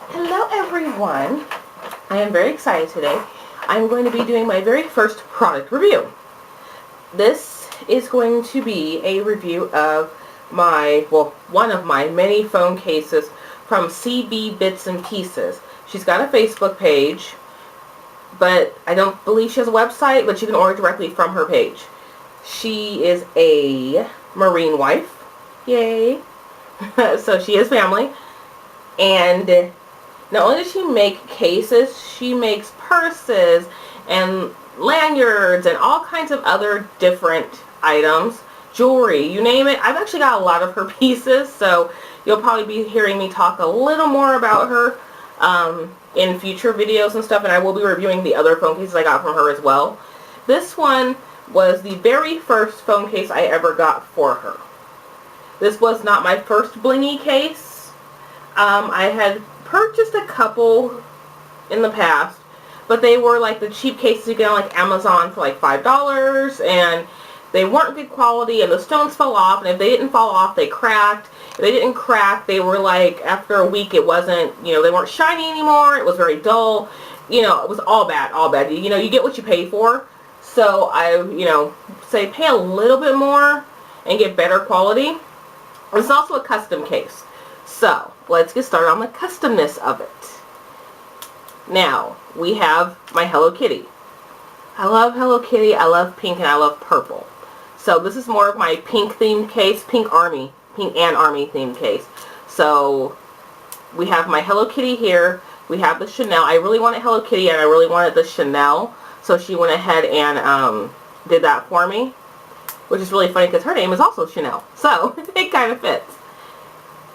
Hello everyone. I am very excited today. I'm going to be doing my very first product review. This is going to be a review of one of my many phone cases from CB Bits and Pieces. She's got a Facebook page, but I don't believe she has a website, but you can order directly from her page. She is a Marine wife. Yay. So she is family. And not only does she make cases, she makes purses and lanyards and all kinds of other different items, jewelry, you name it. I've actually got a lot of her pieces, so you'll probably be hearing me talk a little more about her in future videos and stuff, and I will be reviewing the other phone cases I got from her as well. This one was the very first phone case I ever got for her. This was not my first blingy case. I had purchased a couple in the past, but they were like the cheap cases you get on like Amazon for like $5, and they weren't good quality, and the stones fell off, and if they didn't fall off, they cracked. If they didn't crack, they were like, after a week, it wasn't, they weren't shiny anymore. It was very dull. It was all bad, all bad. You get what you pay for. So I, say pay a little bit more and get better quality. It's also a custom case. So let's get started on the customness of it. Now, we have my Hello Kitty. I love Hello Kitty, I love pink, and I love purple. So this is more of my pink themed case, pink and army themed case. So we have my Hello Kitty here. We have the Chanel. I really wanted Hello Kitty and I really wanted the Chanel. So she went ahead and did that for me. Which is really funny because her name is also Chanel. So it kind of fits.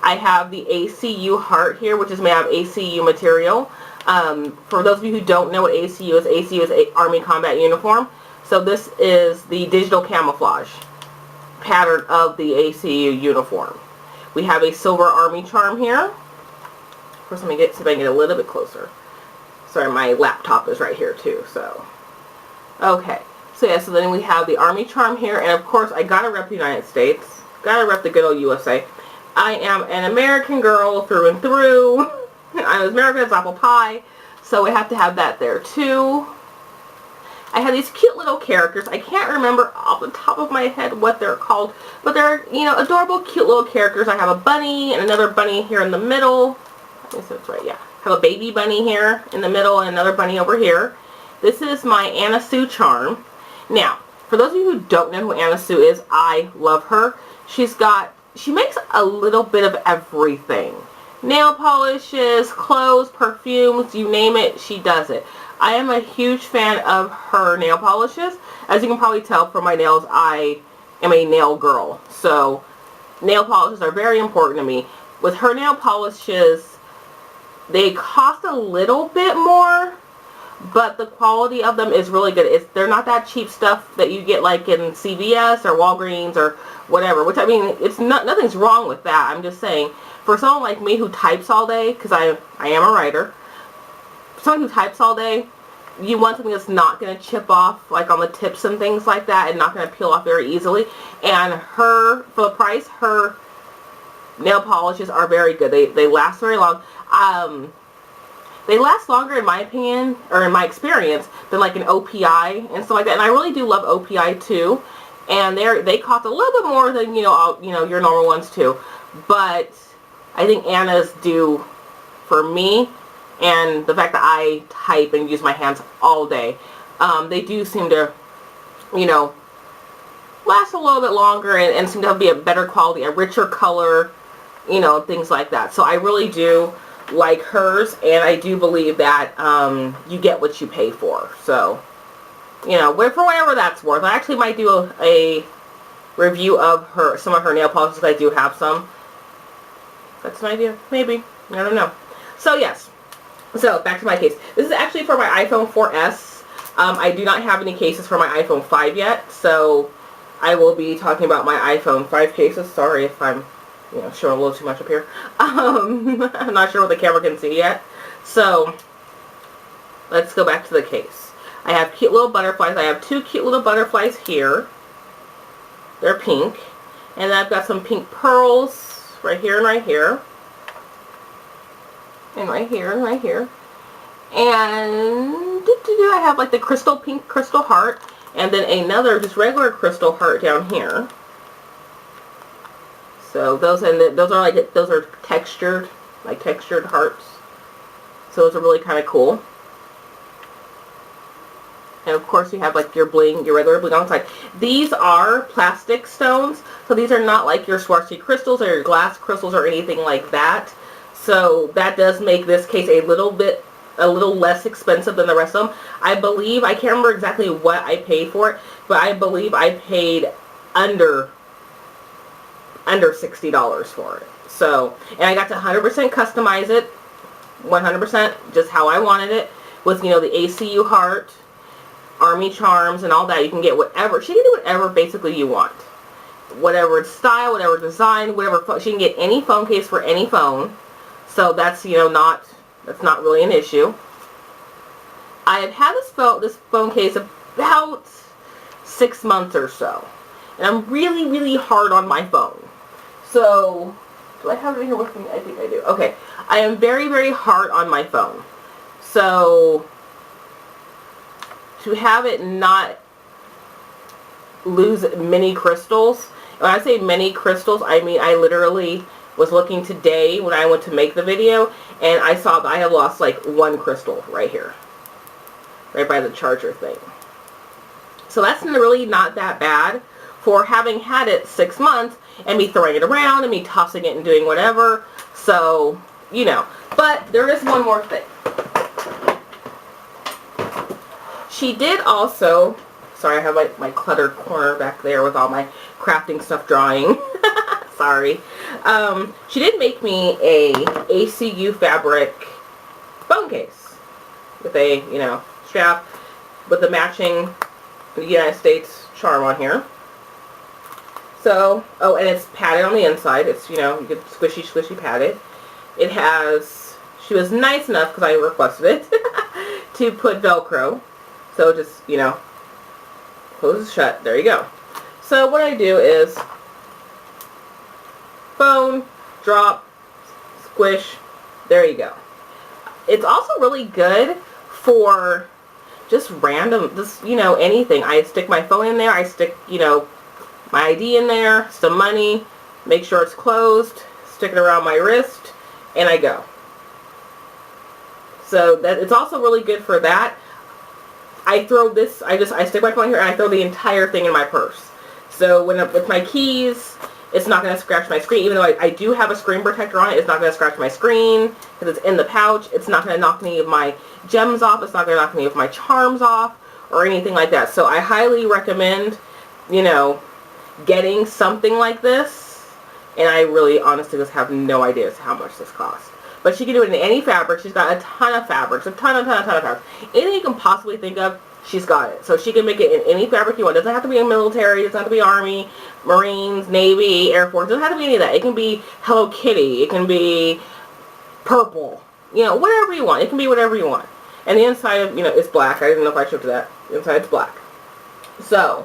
I have the ACU heart here, which is made out of ACU material. For those of you who don't know what ACU is Army Combat Uniform. So this is the digital camouflage pattern of the ACU uniform. We have a silver army charm here. First, let me see if I can get a little bit closer. Sorry, my laptop is right here too. So, okay. So yeah, so then we have the army charm here, and of course, I gotta rep the United States. Gotta rep the good old USA. I am an American girl through and through. I'm as American as apple pie, so we have to have that there too. I have these cute little characters. I can't remember off the top of my head what they're called, but they're, adorable, cute little characters. I have a bunny and another bunny here in the middle. Let me see if it's right, yeah. I have a baby bunny here in the middle and another bunny over here. This is my Anna Sue charm. Now, for those of you who don't know who Anna Sue is, I love her. She makes a little bit of everything. Nail polishes, clothes, perfumes, you name it, she does it. I am a huge fan of her nail polishes. As you can probably tell from my nails, I am a nail girl. So, nail polishes are very important to me. With her nail polishes, they cost a little bit more, but the quality of them is really good. They're not that cheap stuff that you get like in CVS or Walgreens or whatever, which I mean, nothing's wrong with that. I'm just saying, for someone like me who types all day, because I am a writer, someone who types all day, you want something that's not going to chip off like on the tips and things like that, and not going to peel off very easily. And for the price, her nail polishes are very good. They last very long. They last longer, in my opinion, or in my experience, than like an OPI and stuff like that. And I really do love OPI too. And they cost a little bit more than your normal ones too. But I think Anna's do for me, and the fact that I type and use my hands all day, they do seem to, last a little bit longer and seem to be a better quality, a richer color, things like that. So I really do like hers, and I do believe that you get what you pay for. So, for whatever that's worth. I actually might do a review of some of her nail polishes. I do have some. That's an idea. Maybe. I don't know. So, yes. So, back to my case. This is actually for my iPhone 4S. I do not have any cases for my iPhone 5 yet, so I will be talking about my iPhone 5 cases. Sorry if I'm showing a little too much up here. I'm not sure what the camera can see yet. So, let's go back to the case. I have cute little butterflies. I have two cute little butterflies here. They're pink. And I've got some pink pearls right here and right here. and right here, and right here. And I have like the crystal pink crystal heart, and then another just regular crystal heart down here. So those are textured, like textured hearts. So those are really kind of cool. And of course you have like your bling, your regular bling on the side. These are plastic stones, so these are not like your Swarovski crystals or your glass crystals or anything like that. So that does make this case a little less expensive than the rest of them. I believe, I can't remember exactly what I paid for it, but I believe I paid under $60 for it. So, and I got to 100% customize it, 100% just how I wanted it, with, you know, the ACU heart, army charms, and all that. You can get whatever, she can do whatever basically you want. Whatever style, whatever design, whatever, she can get any phone case for any phone. So that's, you know, that's not really an issue. I have had this phone case about 6 months or so. And I'm really, really hard on my phone. So, do I have it here with me? I think I do. Okay. I am very, very hard on my phone. So, to have it not lose many crystals. When I say many crystals, I mean I literally was looking today when I went to make the video, and I saw that I had lost like 1 crystal right here. Right by the charger thing. So that's really not that bad for having had it 6 months and me throwing it around and me tossing it and doing whatever. So, you know. But there is one more thing. She did also, sorry, I have my cluttered corner back there with all my crafting stuff drawing. Sorry. She did make me a ACU fabric phone case with a, you know, strap with the matching United States charm on here. So, oh, and it's padded on the inside. It's, you know, you get squishy, squishy padded. It has, she was nice enough, because I requested it, to put Velcro. So just, you know, closes shut. There you go. So what I do is phone, drop, squish, there you go. It's also really good for just random, just, you know, anything. I stick my phone in there, I stick, you know, my ID in there, some money, make sure it's closed, stick it around my wrist, and I go. So that it's also really good for that. I throw this, I stick my phone here and I throw the entire thing in my purse. So with my keys, it's not going to scratch my screen. Even though I do have a screen protector on it, it's not going to scratch my screen because it's in the pouch. It's not going to knock any of my gems off. It's not going to knock any of my charms off or anything like that. So I highly recommend, you know, getting something like this. And I really honestly just have no idea as to how much this costs. But she can do it in any fabric. She's got a ton of fabrics, a ton of fabrics. Anything you can possibly think of, she's got it. So she can make it in any fabric you want. It doesn't have to be a military. It doesn't have to be Army, Marines, Navy, Air Force. It doesn't have to be any of that. It can be Hello Kitty. It can be purple. You know, whatever you want. It can be whatever you want. And the inside, you know, is black. I didn't know if I showed you that. The inside's black. So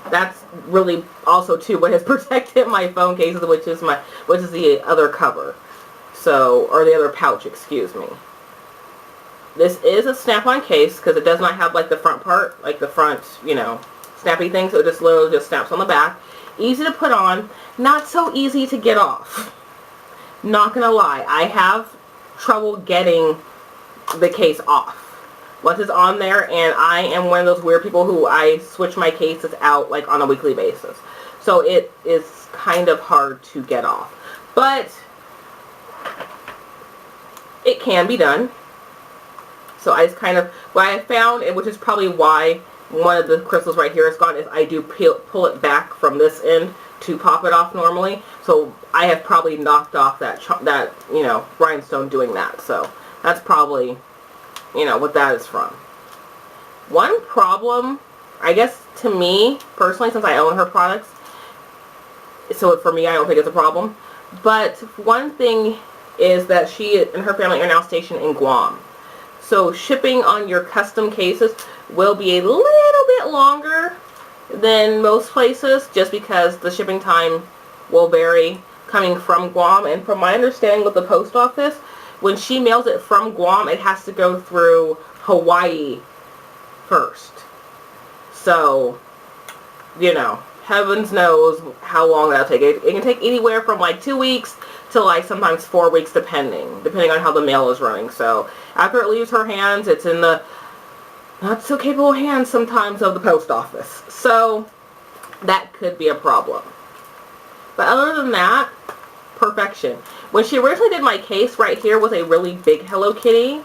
that's really also too what has protected my phone cases, which is the other cover. So, or the other pouch, excuse me. This is a snap-on case because it does not have like the front part, like the front, you know, snappy thing. So it just literally just snaps on the back. Easy to put on, not so easy to get off. Not gonna lie, I have trouble getting the case off. Once it's on there, and I am one of those weird people who I switch my cases out like on a weekly basis. So it is kind of hard to get off. But it can be done. So I just kind of, what I found, and which is probably why one of the crystals right here is gone, is I do pull it back from this end to pop it off normally. So I have probably knocked off that you know, rhinestone doing that. So that's probably, you know, what that is from. One problem, I guess to me, personally, since I own her products, so for me I don't think it's a problem. But one thing is that she and her family are now stationed in Guam. So shipping on your custom cases will be a little bit longer than most places, just because the shipping time will vary coming from Guam. And from my understanding with the post office, when she mails it from Guam, it has to go through Hawaii first. So, you know, heavens knows how long that'll take. It can take anywhere from like 2 weeks to like sometimes 4 weeks, depending on how the mail is running. So after it leaves her hands, it's in the not so capable hands sometimes of the post office. So that could be a problem. But other than that, perfection. When she originally did my case, right here was a really big Hello Kitty.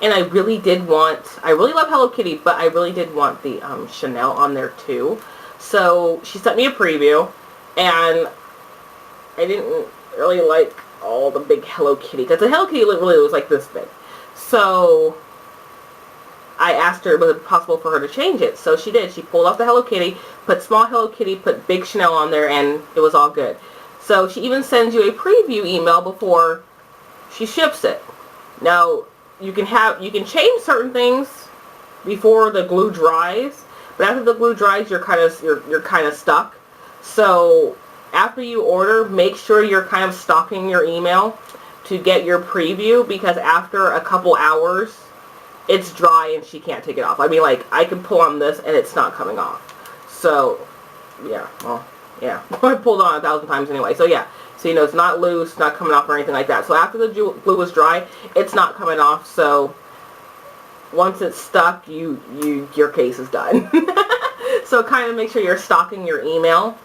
And I really love Hello Kitty, but I really did want the Chanel on there too. So she sent me a preview, and I didn't really like all the big Hello Kitty, because the Hello Kitty really was like this big. So I asked her, was it possible for her to change it? So she did. She pulled off the Hello Kitty, put small Hello Kitty, put big Chanel on there, and it was all good. So she even sends you a preview email before she ships it. Now, you can change certain things before the glue dries, but after the glue dries, you're kind of stuck. So after you order, make sure you're kind of stalking your email to get your preview, because after a couple hours, it's dry and she can't take it off. I mean, like, I can pull on this and it's not coming off. So, yeah, well, yeah. I pulled on 1,000 times anyway. So, yeah. So, you know, it's not loose, not coming off or anything like that. So, after the glue is dry, it's not coming off. So, once it's stuck, your case is done. So, kind of make sure you're stalking your email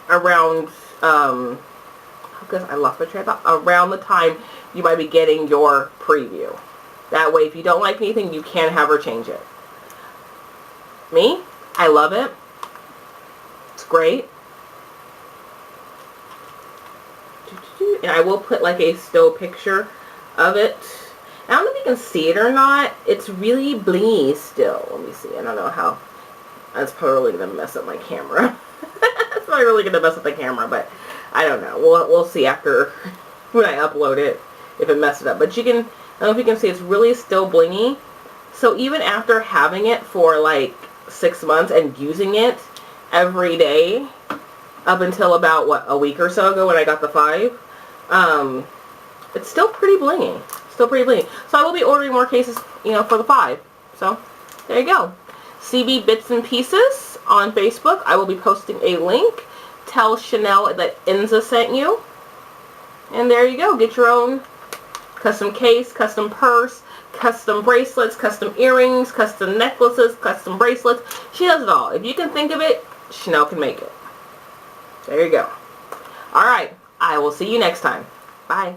around, because I lost my train of thought, around the time you might be getting your preview. That way, if you don't like anything, you can have her change it. Me, I love it. It's great. And I will put like a still picture of it. I don't know if you can see it or not. It's really blingy still. Let me see. I don't know how. That's probably going to mess up my camera. It's probably really going to mess up the camera, but I don't know. We'll see after when I upload it if it messes it up. But you can, I don't know if you can see, it's really still blingy. So even after having it for like 6 months and using it every day up until about, what, a week or so ago when I got the 5, it's still pretty blingy. Still pretty blingy. So I will be ordering more cases, you know, for the 5. So there you go. CB Bits and Pieces on Facebook. I will be posting a link. Tell Chanel that Enza sent you. And there you go. Get your own custom case, custom purse, custom bracelets, custom earrings, custom necklaces, custom bracelets. She does it all. If you can think of it, Chanel can make it. There you go. Alright. I will see you next time. Bye.